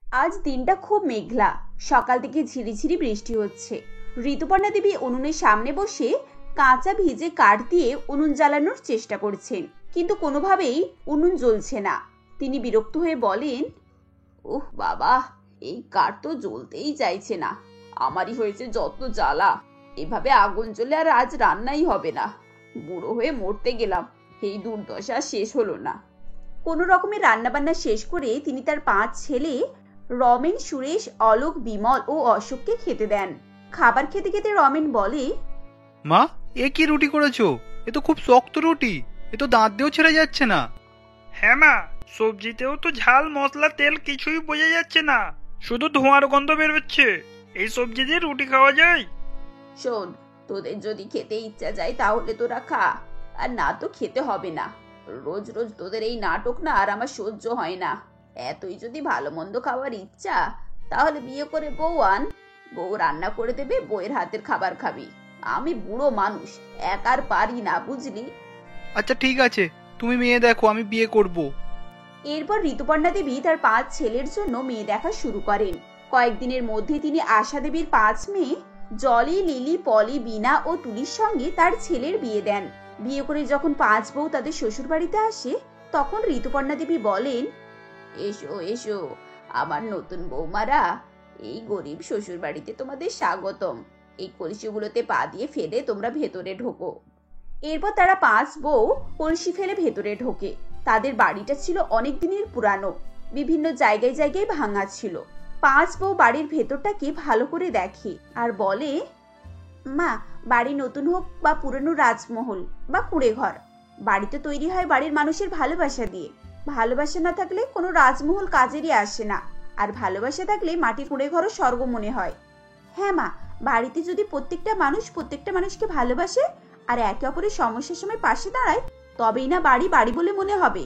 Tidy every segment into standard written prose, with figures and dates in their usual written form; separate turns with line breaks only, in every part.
আজ দিনটা খুব মেঘলা। সকাল থেকে ঝিরিঝিরি বৃষ্টি হচ্ছে। ঋতুপর্ণা দেবী উনুনের সামনে বসে কাঁচা ভিজে কাঠ দিয়ে উনুন জ্বালানোর চেষ্টা করছেন, কিন্তু কোনোভাবেই উনুন জ্বলছে না। তিনি বিরক্ত হয়ে বলেন, উহ বাবা, এই কাঠ তো জ্বলতেই চাইছে না। আমারই হয়েছে যত জ্বালা। এভাবে আগুন জ্বলে আর আজ রান্নাই হবে না। বুড়ো হয়ে মরতে গেলাম, এই দুর্দশা শেষ হলো না। কোনো রকমের রান্নাবান্না শেষ করে তিনি তার 5 ছেলে রমেন, সুরেশ, অলোক, বিমল ও অশোককে খেতে দেন। খাবার খেতে খেতে রমেন বলে,
মা, এ কি রুটি করেছো? এ তো খুব শক্ত রুটি, এ তো দাঁত দিয়েও ছেড়ে যাচ্ছে না।
হ্যাঁ মা, সবজিতেও তো ঝাল মশলা তেল কিছুই বোঝা যাচ্ছে না, শুধু ধোঁয়ার গন্ধ বেরোচ্ছে। এই সবজি দিয়ে রুটি খাওয়া যায়?
শোন, তোদের যদি খেতে ইচ্ছা যায় তাহলে তোরা খা, আর না তো খেতে হবে না। রোজ রোজ তোদের এই নাটক না আর আমার সহ্য হয় না। এতই যদি ভালো মন্দ খাওয়ার ইচ্ছা, তাহলে বিয়ে করে বউ আন। বউ রান্না করে দেবে, বউয়ের হাতের খাবার খাবি। আমি বুড়ো মানুষ, একার পারি না, বুঝলি?
আচ্ছা ঠিক আছে, তুমি মেয়ে দেখো, আমি বিয়ে করব।
এরপর ঋতুপর্ণা দেবী তার 5 ছেলের জন্য মেয়ে দেখা শুরু করেন। কয়েকদিনের মধ্যে তিনি আশা দেবীর 5 মেয়ে জলি, লিলি, পলি, বিনা ও তুলির সঙ্গে তার ছেলের বিয়ে দেন। বিয়ে করে যখন 5 বউ তাদের শ্বশুর বাড়িতে আসে, তখন ঋতুপর্ণা দেবী বলেন, এসো এসো আমার নতুন বৌমারা, এই গরিব শ্বশুর বাড়িতে তোমাদের স্বাগতম। এই কলসিগুলোতে পা দিয়ে ফেলে তোমরা ভেতরে ঢোকো। এরপর তারা 5 বউ কলসি ফেলে ভেতরে ঢোকে। তাদের বাড়িটা ছিল অনেক দিনের পুরানো, বিভিন্ন জায়গায় জায়গায় ভাঙা ছিল। 5 বউ বাড়ির ভেতরটাকে ভালো করে দেখে আর বলে, মা, বাড়ি নতুন হোক বা পুরনো রাজমহল বা কুঁড়ে ঘর, বাড়িতে তৈরি হয় বাড়ির মানুষের ভালোবাসা দিয়ে। ভালোবাসা না থাকলে কোনো রাজমহল কাজেরই আসে না, আর ভালোবাসা থাকলে মাটি কুঁড়ে ঘরও স্বর্গ মনে হয়। হ্যাঁ মা, বাড়িতে যদি প্রত্যেকটা মানুষ প্রত্যেকটা মানুষকে ভালোবাসে আর একে অপরের সমস্যার সময় পাশে দাঁড়ায়, তবেই না বাড়ি বাড়ি বলে মনে হবে।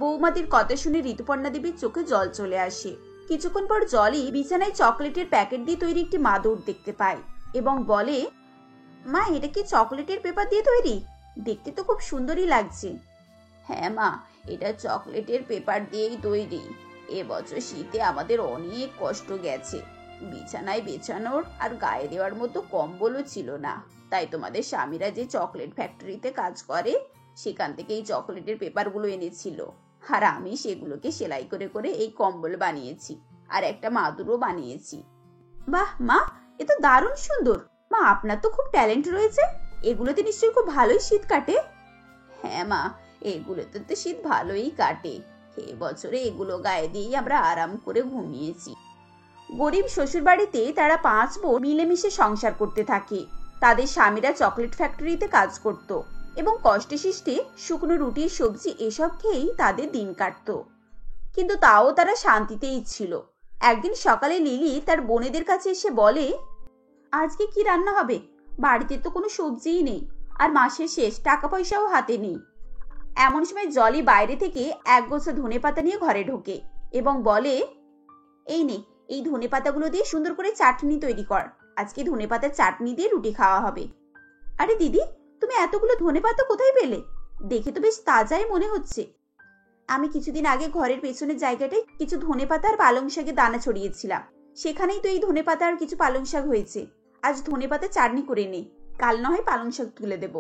বৌমাদের কথা শুনে ঋতুপর্ণা দেবীর চোখে জল চলে আসে। কিছুক্ষণ পর জলই বিছানায় চকলেটের প্যাকেট দিয়ে তৈরি একটি মাদুর দেখতে পায় এবং বলে, মা, এটা কি চকলেটের পেপার দিয়ে তৈরি? দেখতে তো খুব সুন্দরই লাগছে। হ্যাঁ মা, এটা চকলেটের পেপার দিয়েই তৈরি। এবছর শীতে আমাদের অনেক কষ্ট গেছে। বিছানায় বেছানোর আর গায়ে দেওয়ার মতো কম্বলও ছিল না, তাই তোমাদের স্বামীরা যে চকলেট ফ্যাক্টরিতে কাজ করে, সেখান থেকে এই চকলেটের পেপারগুলো এনেছিল। আর আমি সেগুলোকে সেলাই করে করে এই কম্বল বানিয়েছি, আর একটা মাদুরও বানিয়েছি। বাহ মা, এ তো দারুণ সুন্দর। মা, আপনার তো খুব ট্যালেন্ট রয়েছে। এগুলোতে নিশ্চয়ই খুব ভালোই শীত কাটে। হ্যাঁ মা, এগুলোতে তো শীত ভালোই কাটে। এ বছরে এগুলো গায়ে দিয়েই আমরা আরাম করে ঘুমিয়েছি। গরিব শ্বশুর বাড়িতে তারা 5 বউ মিলেমিশে সংসার করতে থাকে। তাদের স্বামীরা চকলেট ফ্যাক্টরিতে কাজ করত এবং কষ্টে শিষ্টে শুকনো রুটি, সবজি এসব খেয়েই তাদের দিন কাটতো। কিন্তু তাও তারা শান্তিতেই ছিল। একদিন সকালে লিলি তার বোনেদের কাছে এসে বলে, আজকে কি রান্না হবে? বাড়িতে তো কোনো সবজিই নেই, আর মাসের শেষ, টাকা পয়সাও হাতে নেই। এমন সময় জলি বাইরে থেকে এক গোছা ধনেপাতা নিয়ে ঘরে ঢোকে এবং বলে, এই নে, এই ধনেপাতাগুলো দিয়ে সুন্দর করে চাটনি তৈরি কর। আজকে ধনেপাতার চাটনি দিয়ে রুটি খাওয়া হবে। আরে দিদি, তুমি এতগুলো ধনেপাতা কোথায় পেলে? দেখে তো বেশ তাজাই মনে হচ্ছে। আমি কিছুদিন আগে ঘরের পেছনের জায়গাটায় কিছু ধনেপাতা আর পালং শাকের দানা ছড়িয়েছিলাম। সেখানেই তো এই ধনেপাতা আর কিছু পালং শাক হয়েছে। আজ ধনেপাতা চাটনি করে নে, কাল না হয় পালং শাক তুলে দেব।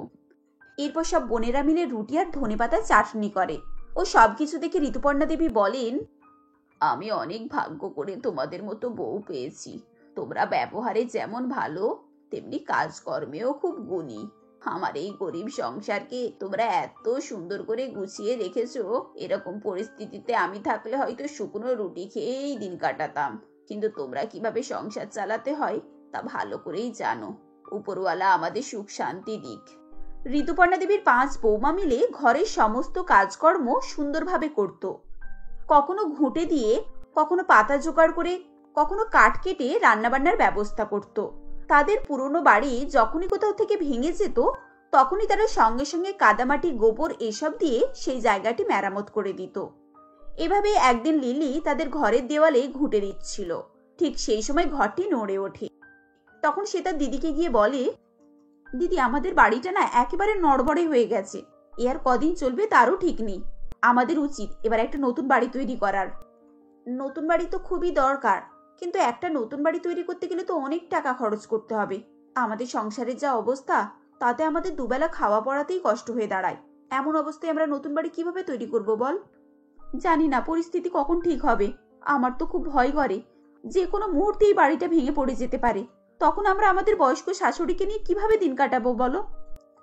এরপর সব বোনেরা মিলে রুটি আর ধনেপাতার চাটনি করে। ও সবকিছু দেখে ঋতুপর্ণা দেবী বলেন, আমি অনেক ভাগ্য করে তোমাদের মতো বউ পেয়েছি। তোমরা ব্যবহারে যেমন ভালো, তেমনি কাজকর্মেও খুব গুণী। আমার এই গরিব সংসারকে তোমরা এত সুন্দর করে গুছিয়ে রেখেছো। এরকম পরিস্থিতিতে আমি থাকলে হয়তো শুকনো রুটি খেয়েই দিন কাটাতাম, কিন্তু তোমরা কিভাবে সংসার চালাতে হয় তা ভালো করেই জানো। উপরওয়ালা আমাদের সুখ শান্তি দিক। ঋতুপর্ণা দেবীর 5 বৌমা মিলে ঘরের সমস্ত কাজকর্ম সুন্দরভাবে করত। কখনো ঘুঁটে দিয়ে, কখনো পাতা জোগাড় করে, কখনো কাঠ কেটে রান্নাবান্নার ব্যবস্থা করত। তাদের পুরনো বাড়ি যখনই কোথাও থেকে ভেঙে যেত, তখনই তারা সঙ্গে সঙ্গে কাদামাটি, গোবর এসব দিয়ে সেই জায়গাটি মেরামত করে দিত। এভাবে একদিন লিলি তাদের ঘরের দেওয়ালে ঘুঁটে দিচ্ছিল। ঠিক সেই সময় ঘরটি নড়ে ওঠে। তখন সে তার দিদিকে গিয়ে বলে, দিদি, আমাদের বাড়িটা না একেবারে নড়বড়ে হয়ে গেছে। এ আর কদিন চলবে তারও ঠিক নেই। আমাদের উচিত এবার একটা নতুন বাড়ি তৈরি করার। নতুন বাড়ি তো খুবই দরকার, কিন্তু একটা নতুন বাড়ি তৈরি করতে গেলে তো অনেক টাকা খরচ করতে হবে। আমাদের সংসারের যা অবস্থা, তাতে আমাদের দুবেলা খাওয়া পড়াতেই কষ্ট হয়ে দাঁড়ায়। এমন অবস্থায় আমরা নতুন বাড়ি কিভাবে তৈরি করব বল? জানি না পরিস্থিতি কখন ঠিক হবে। আমার তো খুব ভয় করে, যে কোনো মুহূর্তেই বাড়িটা ভেঙে পড়ে যেতে পারে। তখন আমরা আমাদের বয়স্ক শাশুড়িকে নিয়ে কিভাবে দিন কাটাবো বলো?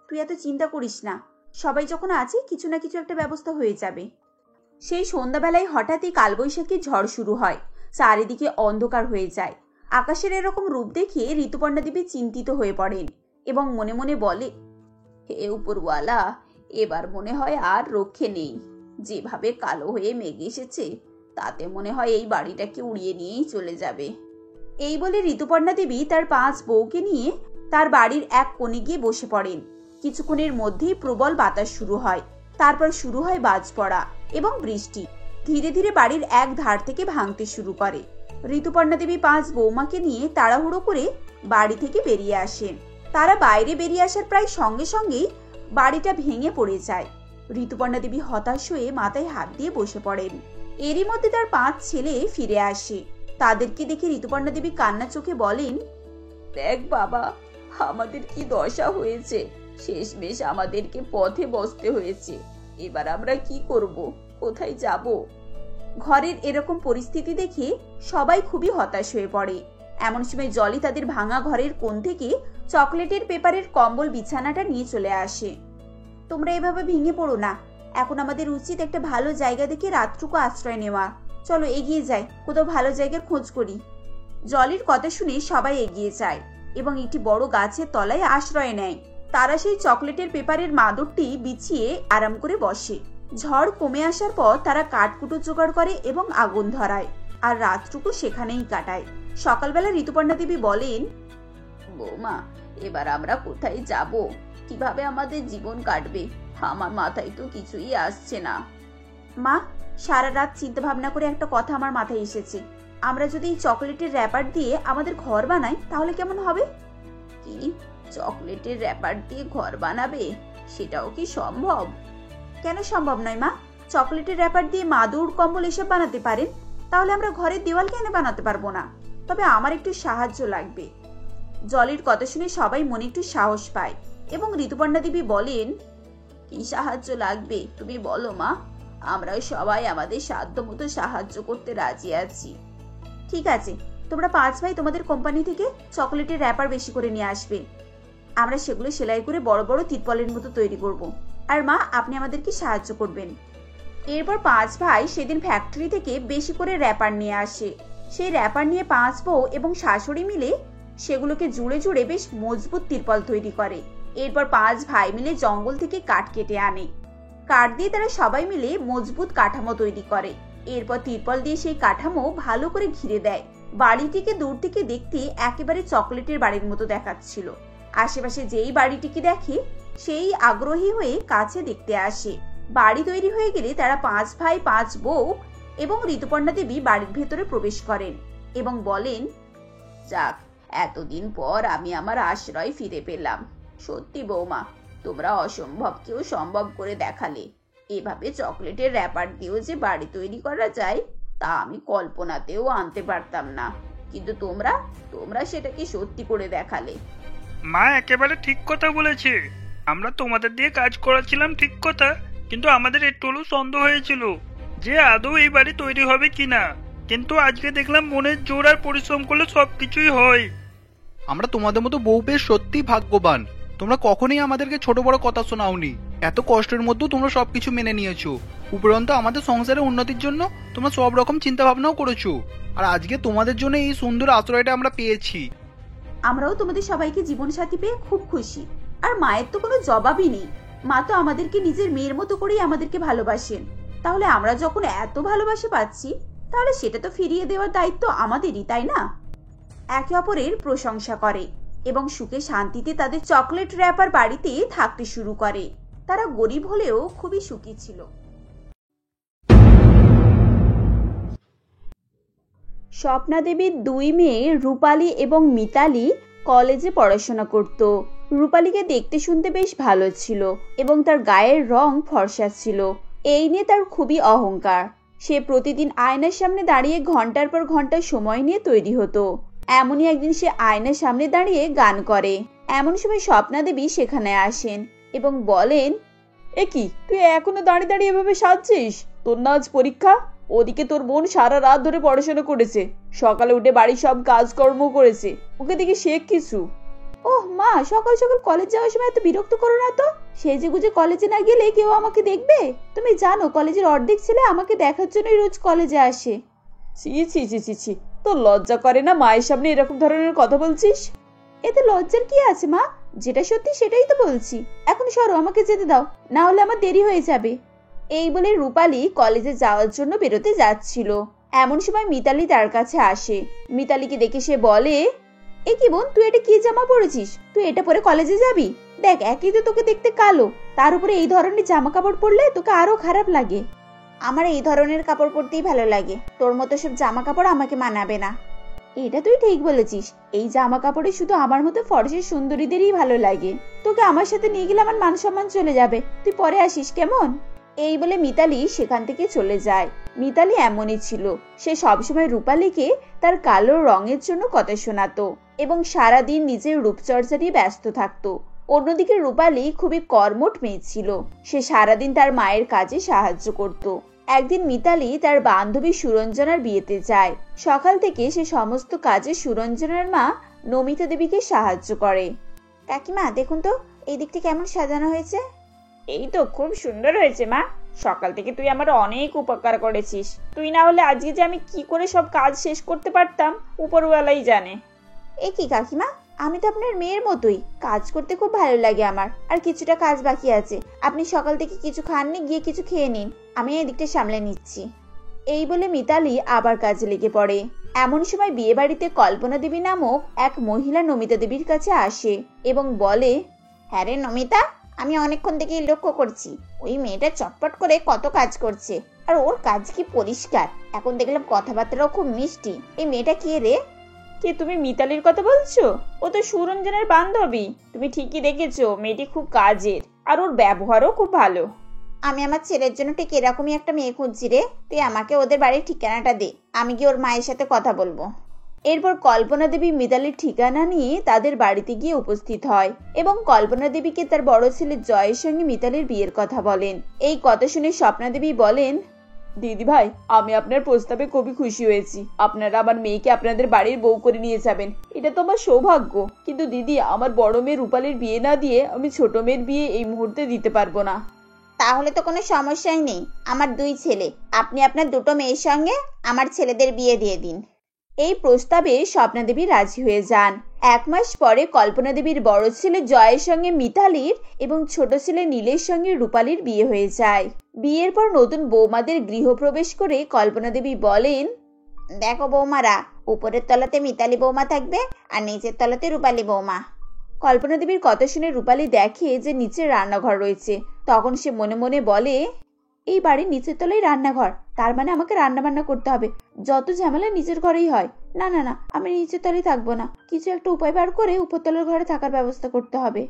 তুই এত চিন্তা করিস না, সবাই যখন আছে কিছু না কিছু একটা ব্যবস্থা হয়ে যাবে। সেই সন্ধ্যাবেলায় হঠাৎই কালবৈশাখী ঝড় শুরু হয়, চারিদিকে অন্ধকার হয়ে যায়। আকাশের এরকম রূপ দেখে ঋতুপর্ণা দেবী চিন্তিত হয়ে পড়েন এবং মনে মনে বলে, হে উপরওয়ালা, এবার মনে হয় আর রক্ষে নেই। যেভাবে কালো হয়ে মেঘ এসেছে, তাতে মনে হয় এই বাড়িটাকে উড়িয়ে নিয়েই চলে যাবে। এই বলে ঋতুপর্ণা দেবী তার 5 বউকে নিয়ে তার বাড়ির এক কোণে গিয়ে বসে পড়েন। কিছুক্ষণের মধ্যেই প্রবল বাতাস শুরু হয়, তারপর শুরু হয় বাজ পড়া এবং বৃষ্টি। ধীরে ধীরে বাড়ির এক ধার থেকে ভাঙতে শুরু করে। ঋতুপর্ণা দেবী 5 বৌমাকে নিয়ে তাড়াহুড়ো করে বাড়ি থেকে বেরিয়ে আসেন। তারা বাইরে বেরিয়ে আসার প্রায় সঙ্গে সঙ্গেই বাড়িটা ভেঙে পড়ে যায়। ঋতুপর্ণা দেবী হতাশ হয়ে মাথায় হাত দিয়ে বসে পড়েন। এরই মধ্যে তার 5 ছেলে ফিরে আসে। তাদেরকে দেখে ঋতুপর্ণা দেবী কান্না চোখে বলেন, দেখ বাবা, আমাদের কি দশা হয়েছে। শেষমেশ আমাদেরকে পথে বসতে হয়েছে। এবার আমরা কি করব, কোথায় যাব? ঘরের এরকম পরিস্থিতি দেখে সবাই খুবই হতাশ হয়ে পড়ে। এমন সময় জলি তাদের ভাঙা ঘরের কোণ থেকে চকলেটের পেপারের কম্বল বিছানাটা নিয়ে চলে আসে। তোমরা এভাবে ভেঙে পড়ো না, এখন আমাদের উচিত একটা ভালো জায়গা দেখে রাতটুকু আশ্রয় নেওয়া। চলো এগিয়ে যাই, কোথাও ভালো জায়গার খোঁজ করি। জলির কথা শুনে সবাই এগিয়ে যায় এবং একটি বড় গাছের তলায় আশ্রয় নেয়। তারা সেই চকলেটের পেপারের মাদুরটি বিছিয়ে আরাম করে বসে। ঝড় কমে আসার পর তারা কাঠকুটো জোগাড় করে এবং আগুন ধরায়, আর রাতটুকু সেখানেই কাটায়। সকালবেলা ঋতুপর্ণা দেবী বলেন, বৌমা, এবার আমরা কোথায় যাব? কিভাবে আমাদের জীবন কাটবে? আমার মাথায় তো কিছুই আসছে না। মা, সারা রাত চিন্তা ভাবনা করে একটা কথা আমার মাথায় এসেছে। আমরা যদি এই চকলেটের র্যাপার দিয়ে আমাদের ঘর বানাই, তাহলে কেমন হবে? কি, চকলেটের র্যাপার দিয়ে ঘর বানাবে? সেটাও কি সম্ভব? কেন সম্ভব নয় মা? চকলেটের র্যাপার দিয়ে মাদুর, কম্বল এসব বানাতে পারেন, তাহলে আমরা ঘরের দেওয়াল কেন বানাতে পারবো না? তবে আমার একটু সাহায্য লাগবে। জলির কথা শুনে সবাই মনে একটু সাহস পায় এবং ঋতুপর্ণা দেবী বলেন, কি সাহায্য লাগবে তুমি বলো মা, আমরা সবাই আমাদের সাধ্য মতো সাহায্য করতে রাজি আছি। ঠিক আছে, তোমরা 5 ভাই তোমাদের কোম্পানি থেকে চকলেটের র্যাপার বেশি করে নিয়ে আসবে। আমরা সেগুলো সেলাই করে বড় বড় তিরপলের মতো তৈরি করব। আর মা, আপনি আমাদেরকে সাহায্য করবেন। এরপর 5 ভাই সেদিন ফ্যাক্টরি থেকে বেশি করে র্যাপার নিয়ে আসে। সেই র্যাপার নিয়ে 5 বউ এবং শাশুড়ি মিলে সেগুলোকে জুড়ে জুড়ে বেশ মজবুত তিরপল তৈরি করে। এরপর 5 ভাই মিলে জঙ্গল থেকে কাঠ কেটে আনে। কাঠ দিয়ে তারা সবাই মিলে মজবুত কাঠামো তৈরি করে। এরপর তিরপল দিয়ে সেই কাঠামো ভালো করে ঘিরে দেয়। বাড়িটিকে দূর থেকে দেখতে একেবারে চকলেটের বাড়ির মতো দেখাচ্ছিল। আশেপাশে যেই বাড়িটিকে দেখে সেই আগ্রহী হয়ে কাছে দেখতে আসে। বাড়ি তৈরি হয়ে গেলে তারা 5 ভাই 5 বউ এবং ঋতুপর্ণা দেবী বাড়ির ভেতরে প্রবেশ করেন এবং বলেন, যাক, এতদিন পর আমি আমার আশ্রয় ফিরে পেলাম। সত্যি বৌমা, তোমরা অসম্ভবকেও সম্ভব করে দেখালে। এভাবে চকলেটের র্যাপার দিয়েও যে বাড়ি তৈরি করা যায়, তা আমি কল্পনাতেও আনতে পারতাম না। কিন্তু তোমরা সেটাকে সত্যি করে দেখালে।
মা একেবারে ঠিক কথা বলেছে। আমরা তোমাদের দিয়ে কাজ করাচ্ছিলাম ঠিক কথা, কিন্তু আমাদের একটু হলেও সন্দেহ হয়েছিল যে আদৌ এই বাড়ি তৈরি হবে কিনা। কিন্তু আজকে দেখলাম মনের জোর আর পরিশ্রম করলে সবকিছুই হয়।
আমরা তোমাদের মতো বউ পেয়ে সত্যি ভাগ্যবান। তোমরা কখনোই আমাদেরকে ছোট বড় কথা শোনাওনি। এত কষ্টের মধ্যেও তোমরা সবকিছু মেনে নিয়েছো। উপরন্তু আমাদের সংসারের উন্নতির জন্য তোমরা সব রকম চিন্তা ভাবনাও করেছো। আর আজকে তোমাদের জন্য এই সুন্দর আশ্রয়টা আমরা পেয়েছি।
আমরাও তোমাদের সবাইকে জীবন সাথী পেয়ে খুব খুশি। আর মায়ের তো কোনো জবাবই নেই। মা তো আমাদেরকে নিজের মেয়ের মতো করেই আমাদেরকে ভালোবাসেন। তাহলে আমরা যখন এত ভালোবাসা পাচ্ছি, তাহলে সেটা তো ফিরিয়ে দেওয়ার দায়িত্ব আমাদেরই, তাই না? একে অপরের প্রশংসা করে এবং সুখে শান্তিতে তাদের চকলেট র্যাপার বাড়িতে থাকতে শুরু করে। তারা গরিব হলেও খুবই সুখী ছিল। স্বপ্না দেবীর 2 মেয়ে রূপালী এবং মিতালি কলেজে পড়াশোনা করত। রূপালীকে দেখতে শুনতে বেশ ভালো ছিল এবং তার গায়ের রং ফর্সা ছিল। এই নিয়ে তার খুবই অহংকার। সে প্রতিদিন আয়নার সামনে দাঁড়িয়ে ঘন্টার পর ঘন্টা সময় নিয়ে তৈরি হতো। এমনই একদিন সে আয়নার সামনে দাঁড়িয়ে গান করে। এমন সময় স্বপ্না দেবী সেখানে আসেন এবং বলেন, এ কি, তুই এখনো দাঁড়িয়ে দাঁড়িয়ে এভাবে সাজছিস? তোর না আজ পরীক্ষা? ওদিকে তোর বোন সারা রাত ধরে পড়াশোনা করেছে, সকালে উঠে বাড়ির সব কাজকর্ম করেছে, ওকে দেখে শেখ কিছু। ওহ মা, সকাল সকাল কলেজ যাওয়ার সময় এত বিরক্ত করো না তো। সেজে গুজে কলেজে না গেলে কেউ আমাকে দেখবে? তুমি জানো কলেজের অর্ধেক ছেলে আমাকে দেখার জন্যই রোজ কলেজে আসে। ছি ছি ছি ছি ছি, তোর লজ্জা করে না মায়ের সামনে এরকম ধরনের কথা বলছিস? এতে লজ্জার কি আছে মা? যেটা সত্যি সেটাই তো বলছি। এখন সরো, আমাকে যেতে দাও, না হলে আমার দেরি হয়ে যাবে। এই বলে রূপালী কলেজে যাওয়ার জন্য বেরোতে যাচ্ছিল। এমন সময় মিতালি তার কাছে আসে। মিতালিকে দেখে সে বলে, এ কি বোন, তুই এটা কি জামা পরেছিস? তুই এটা পরে কলেজে যাবি? দেখ, একই তো তোকে দেখতে কালো, তার উপরে এই ধরনের জামা কাপড় পরলে তোকে আরো খারাপ লাগে। আমার এই ধরনের কাপড় পরতেই ভালো লাগে, তোর মতো সব জামা কাপড় আমাকে মানাবে না। এটা তুই ঠিক বলেছিস, এই জামা কাপড়ে শুধু আমার মতো ফর্সা সুন্দরীদেরই ভালো লাগে। তোকে আমার সাথে নিয়ে গেলে আমার মান সম্মান চলে যাবে, তুই পরে আসিস কেমন? এই বলে মিতালি সেখান থেকে চলে যায়। মিতালি এমনই ছিল, সে সবসময় রূপালীকে তার কালো রঙের জন্য কথা শোনাতো এবং সারাদিন নিজের রূপচর্চা নিয়ে ব্যস্ত থাকতো। অন্যদিকে রূপালী খুবই কর্মঠ মেয়ে ছিল, সে সারাদিন তার মায়ের কাজে সাহায্য করত। একদিন মিতালি তার বান্ধবী সুরঞ্জনার বিয়েতে যায়। সকাল থেকে সে সমস্ত কাজে সুরঞ্জনার মা নমিতা দেবীকে সাহায্য করে। কাকিমা দেখুন তো, এই দিকটি কেমন সাজানো হয়েছে? এই তো খুব সুন্দর হয়েছে মা, সকাল থেকে তুই আমার অনেক উপকার করেছিস। তুই না হলে আজকে যে আমি কি করে সব কাজ শেষ করতে পারতাম উপরওয়ালাই জানে। এ কি কাকিমা, আমি তো আপনার মেয়ের মতোই, কাজ করতে খুব ভালো লাগে আমার। আর কিছুটা কাজ বাকি আছে, আপনি সকাল থেকে কিছু খাননি, গিয়ে কিছু খেয়ে নিন, আমি এই দিকটা সামলে নিচ্ছি। এই বলে মিতালি আবার কাজে লেগে পড়ে। এমন সময় বিয়ে বাড়িতে কল্পনা দেবী নামক এক মহিলা নমিতা দেবীর কাছে আসে এবং বলে, হ্যাঁ রে নমিতা, আমি অনেকক্ষণ থেকেই লক্ষ্য করছি ওই মেয়েটা চটপট করে কত কাজ করছে, আর ওর কাজ কি পরিষ্কার। এখন দেখলাম কথাবার্তাও খুব মিষ্টি। এই মেয়েটা কে রে? কে, তুমি মিতালির কথা বলছো? ও তো সুরঞ্জনের বান্ধবী। তুমি ঠিকই দেখেছো, মেয়েটি খুব কাজের, আর ওর ব্যবহারও খুব ভালো। আমি আমার ছেলের জন্য ঠিক এরকমই একটা মেয়ে খুঁজছি রে, তুই আমাকে ওদের বাড়ির ঠিকানাটা দে, আমি গিয়ে ওর মায়ের সাথে কথা বলবো। এরপর কল্পনা দেবী মিতালির ঠিকানা নিয়ে তাদের বাড়িতে গিয়ে উপস্থিত হয় এবং কল্পনা দেবীকে তার বড় ছেলে জয়ের সঙ্গে মিতালির বিয়ের কথা বলেন। এই কথা শুনে স্বপ্না দেবী বলেন, দিদি ভাই, আমি আপনার প্রস্তাবে খুবই খুশি হয়েছি। আপনারা আমার মেয়েকে আপনাদের বাড়ির বউ করে নিয়ে যাবেন, এটা তো আমার সৌভাগ্য। কিন্তু দিদি, আমার বড় মেয়ে রূপালীর বিয়ে না দিয়ে আমি ছোট মেয়ের বিয়ে এই মুহূর্তে দিতে পারবো না। তাহলে তো কোনো সমস্যাই নেই, আমার দুই ছেলে, আপনি আপনার দুটো মেয়ের সঙ্গে আমার ছেলেদের বিয়ে দিয়ে দিন। এই প্রস্তাবে স্বপ্না দেবী রাজি হয়ে যান। 1 মাস পরে কল্পনা দেবীর বড় ছেলে জয়ের সঙ্গে মিতালির এবং ছোট ছেলে নীলের সঙ্গে রূপালীর বিয়ে হয়ে যায়। বিয়ের পর নতুন বৌমাদের গৃহপ্রবেশ করে কল্পনা দেবী বলেন, দেখো বৌমারা, উপরের তলাতে মিতালি বৌমা থাকবে আর নিচের তলাতে রূপালী বৌমা। কল্পনা দেবীর কথা শুনে রূপালী দেখে যে নিচে রান্নাঘর রয়েছে। তখন সে মনে মনে বলে, এই বাড়ির নিচের তলায় রান্নাঘর, তার মানে আমাকে রান্না বান্না করতে হবে। যত ঝামেলা নিচের ঘরেই হয়। না না না, আমি নিচের তলায় থাকবো না, কিছু একটা উপায় বার করে উপরতলার ঘরে থাকার ব্যবস্থা করতে হবে।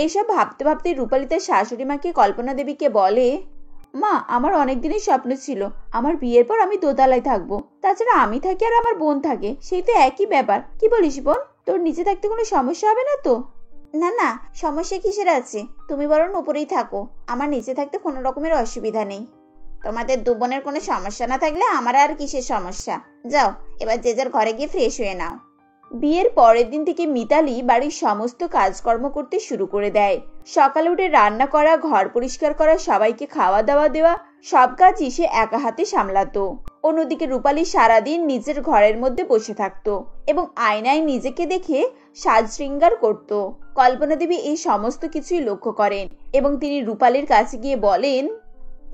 এইসব ভাবতে ভাবতে রূপালী তার শাশুড়ি মাকে কল্পনা দেবীকে বলে, মা, আমার অনেকদিনই স্বপ্ন ছিল আমার বিয়ের পর আমি দোতলায় থাকবো। তাছাড়া আমি থাকি আর আমার বোন থাকে, সেই তো একই ব্যাপার। কি বলিস বোন, তোর নিচে থাকতে কোনো সমস্যা হবে না তো? না না, সমস্যা কিসের আছে, তুমি বরং উপরেই থাকো, আমার নিচে থাকতে কোনো রকমের অসুবিধা নেই। তোমাদের দু বোনের কোনো সমস্যা না থাকলে আমার আর কিসের সমস্যা। যাও, এবার যে যার ঘরে গিয়ে ফ্রেশ হয়ে নাও। বিয়ের পরের দিন থেকে মিতালি বাড়ির সমস্ত কাজকর্ম করতে শুরু করে দেয়। সকালে উঠে রান্না করা, ঘর পরিষ্কার করা, সবাইকে খাওয়া দাওয়া দেওয়া, সব কাজই সে একা হাতে সামলাতো। অন্যদিকে রূপালী সারাদিন নিজের ঘরের মধ্যে বসে থাকতো এবং আয়নায় নিজেকে দেখে সাজ শৃঙ্গার করত। কল্পনা দেবী এই সমস্ত কিছুই লক্ষ্য করেন এবং তিনি রূপালীর কাছে গিয়ে বলেন,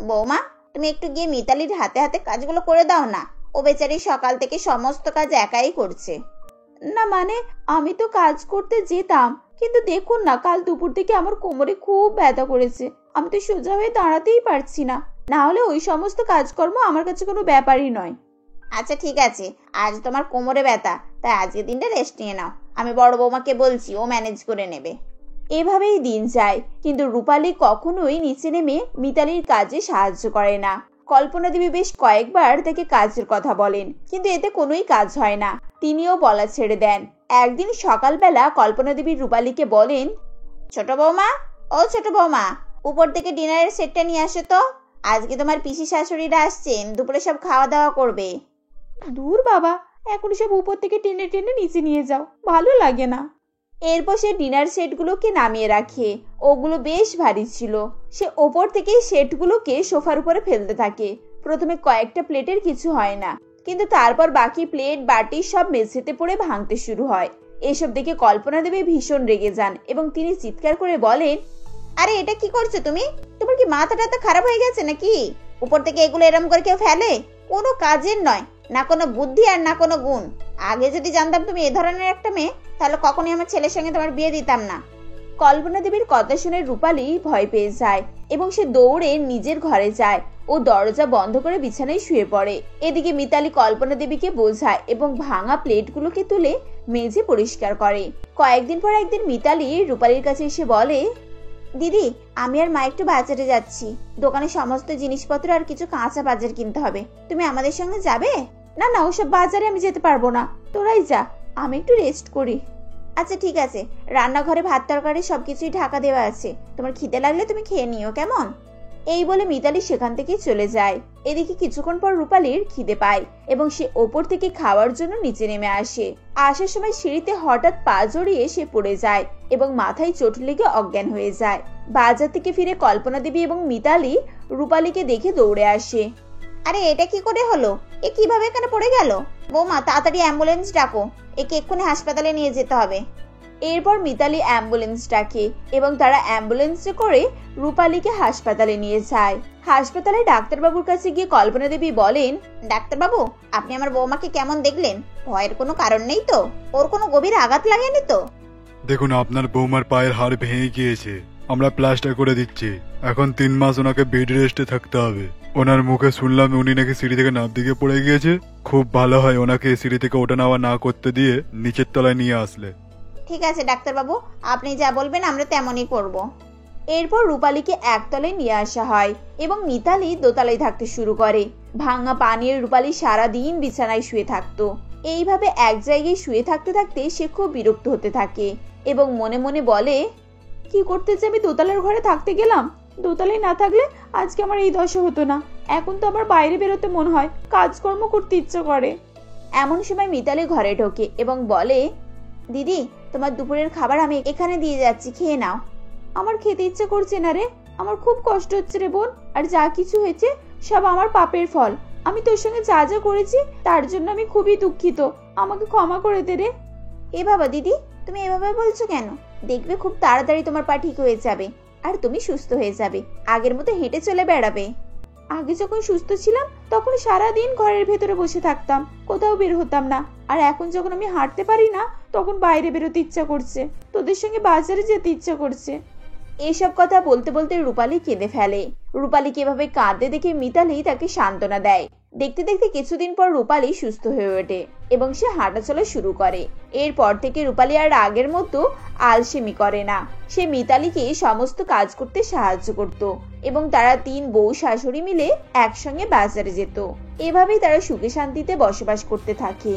বৌমা, তুমি একটু গিয়ে মিতালির হাতে হাতে কাজগুলো করে দাও না, ও বেচারি সকাল থেকে সমস্ত কাজ একাই করছে। না মানে, আমি তো কাজ করতে যেতাম, কিন্তু দেখুন না, কাল দুপুর থেকে আমার কোমরে খুব ব্যথা করেছে, আমি তো সোজা হয়ে দাঁড়াতেই পারছি না। না হলে ওই সমস্ত কাজকর্ম আমার কাছে কোনো ব্যাপারই নয়। আচ্ছা ঠিক আছে, আজ তোমার কোমরে ব্যথা, তাই আজকে দিনটা রেস্ট নিয়ে নাও, আমি বড় বৌমাকে বলছি, ও ম্যানেজ করে নেবে। এভাবেই দিন যায়, কিন্তু রূপালী কখনোই নিচে নেমে মিতালির কাজে সাহায্য করে না। কল্পনা দেবী বেশ কয়েকবার তাকে কাজের কথা বলেন, কিন্তু এতে কোনোই কাজ হয় না। তিনিও বলা ছেড়ে দেন। একদিন সকালবেলা কল্পনা দেবী রূপালীকে বলেন, ছোট বৌমা, ও ছোট বৌমা, উপর থেকে ডিনারের সেটটা নিয়ে আসো তো। আজকে তোমার পিসি শাশুড়িরা আসছেন, দুপুরে সব খাওয়া দাওয়া করবে। দূর বাবা, এখন সব উপর থেকে টেনে টেনে নিচে নিয়ে যাও, ভালো লাগে না। এরপর সে ডিনার সেটগুলোকে নামিয়ে রাখে। ওগুলো বেশ ভারী ছিল। সে ওপর থেকে সেটগুলোকে সোফার উপরে ফেলতে থাকে। প্রথমে কয়েকটা প্লেটের কিছু হয় না, কিন্তু তারপর বাকি প্লেট বাটি সব মেঝেতে পড়ে ভাঙতে শুরু হয়। এসব দেখে কল্পনা দেবী ভীষণ রেগে যান এবং তিনি চিৎকার করে বলেন, আরে এটা কি করছো তুমি? তোমার কি মাথা টাথা খারাপ হয়ে গেছে নাকি? উপর থেকে এগুলো এরম করে কেউ ফেলে? কোনো কাজের নয়, না কোনো বুদ্ধি আর না কোনো গুণ। আগে যদি জানতাম তুমি এ ধরনের একটা মেয়ে, তাহলে কখনোই আমার ছেলের সঙ্গে তোমার বিয়ে দিতাম না। কল্পনা দেবীর কথা শুনে রূপালী ভয় পেয়ে যায় এবং সে দৌড়ে নিজের ঘরে যায় ও দরজা বন্ধ করে বিছানায় শুয়ে পড়ে। এদিকে মিতালি কল্পনা দেবীকে বোঝায় এবং ভাঙা প্লেটগুলোকে তুলে মেঝে পরিষ্কার করে। কয়েকদিন পর একদিন মিতালি রূপালীর কাছে এসে বলে, দিদি, আমি আর মা একটু বাজারে যাচ্ছি। দোকানে সমস্ত জিনিসপত্র আর কিছু কাঁচা বাজার কিনতে হবে। তুমি আমাদের সঙ্গে যাবে? না না, ওসব বাজারে আমি যেতে পারবো না, তোরাই যা, আমি একটু রেস্ট করি। আচ্ছা ঠিক আছে, রান্নাঘরে ভাত তরকারি সবকিছুই ঢাকা দেওয়া আছে, তোমার খিদে লাগলে তুমি খেয়ে নিও, কেমন? এই বলে মিতালি সেখান থেকে চলে যায়। এদিকে কিছুক্ষণ পর রূপালীর খিদে পায় এবং সে ওপর থেকে খাওয়ার জন্য নিচে নেমে আসে। আসার সময় সিঁড়িতে হঠাৎ পা জড়িয়ে সে পড়ে যায় এবং মাথায় চোট লেগে অজ্ঞান হয়ে যায়। বাজার থেকে ফিরে কল্পনা দেবী এবং মিতালি রূপালীকে দেখে দৌড়ে আসে। আরে এটা কি করে হলো? এ কিভাবে এখানে পড়ে গেল? বৌমা, তাড়াতাড়ি অ্যাম্বুলেন্স ডাকো, একে এক্ষুনি হাসপাতালে নিয়ে যেতে হবে। এরপর মিতালি অ্যাম্বুলেন্স ডাকে এবং তারা অ্যাম্বুলেন্সে করে রূপালীকে হাসপাতালে নিয়ে যায়। হাসপাতালে ডাক্তারবাবুর কাছে গিয়ে কল্পনা দেবী বলেন, ডাক্তারবাবু, আপনি আমার বৌমাকে কেমন দেখলেন? ভয়ের কোনো কারণ নেই তো? ওর কোনো গভীর আঘাত লাগেনি তো?
দেখুন, আপনার বৌমার পায়ের হাড় ভেঙে গিয়েছে, আমরা প্লাস্টার করে দিচ্ছি। এখন 3 মাস ওনাকে বেড রেস্টে থাকতে হবে। ওনার মুখে শুনলাম উনি নাকি সিঁড়ি থেকে নাম দিকে পড়ে গিয়েছে। খুব ভালো হয় ওনাকে সিঁড়ি থেকে ওঠা নামা না করতে দিয়ে নিচের তলায় নিয়ে আসলে।
ঠিক আছে ডাক্তারবাবু, আপনি যা বলবেন আমরা তেমনই করব। এরপর রূপালীকে একতলায় নিয়ে আসা হয় এবং মিতালি দোতলায় থাকতে শুরু করে। ভাঙা পানির রূপালী সারাদিন বিছানায় শুয়ে থাকতো। এইভাবে এক জায়গায় শুয়ে থাকতে থাকতে সে খুব বিরক্ত হতে থাকে এবং মনে মনে বলে, কি করতে যে আমি দোতলার ঘরে থাকতে গেলাম? দোতলায় না থাকলে আজকে আমার এই দশা হতো না। এখন তো আমার বাইরে বেরোতে মন হয়, কাজকর্ম করতে ইচ্ছে করে। এমন সময় মিতালি ঘরে ঢোকে এবং বলে, দিদি, তোমার দুপুরের খাবার আমি এখানে দিয়ে যাচ্ছি, খেয়ে নাও। আমার খেতে ইচ্ছে করছে না রে, আমার খুব কষ্ট হচ্ছে রে বোন, আর যা কিছু হয়েছে সব আমার পাপের ফল। আমি তোর সঙ্গে যা যা করেছি তার জন্য আমি খুবই দুঃখিত, আমাকে ক্ষমা করে দে রে। এ বাবা দিদি, তুমি এভাবে বলছো কেন? দেখবে খুব তাড়াতাড়ি তোমার পা ঠিক হয়ে যাবে আর তুমি সুস্থ হয়ে যাবে, আগের মতো হেঁটে চলে বেড়াবে। আগে যখন সুস্থ ছিলাম তখন সারাদিন ঘরের ভেতরে বসে থাকতাম, কোথাও বের হতাম না। আর এখন যখন আমি হাঁটতে পারি না তখন বাইরে বেরোতে ইচ্ছা করছে, তোদের সঙ্গে বাজারে যেতে ইচ্ছা করছে। এসব কথা বলতে বলতে রূপালী কেঁদে ফেলে। রূপালীকে এভাবে কাঁদতে দেখে মিতালি তাকে সান্ত্বনা দেয়। দেখতে দেখতে কিছুদিন পর রূপালী সুস্থ হয়ে ওঠে এবং সে হাঁটাচলা শুরু করে। এরপর থেকে রূপালী আর আগের মতো আলসেমি করে না। সে মিতালিকে সমস্ত কাজ করতে সাহায্য করত এবং তারা 3 বউ শাশুড়ি মিলে একসঙ্গে বাজারে যেত। এভাবেই তারা সুখে শান্তিতে বসবাস করতে থাকে।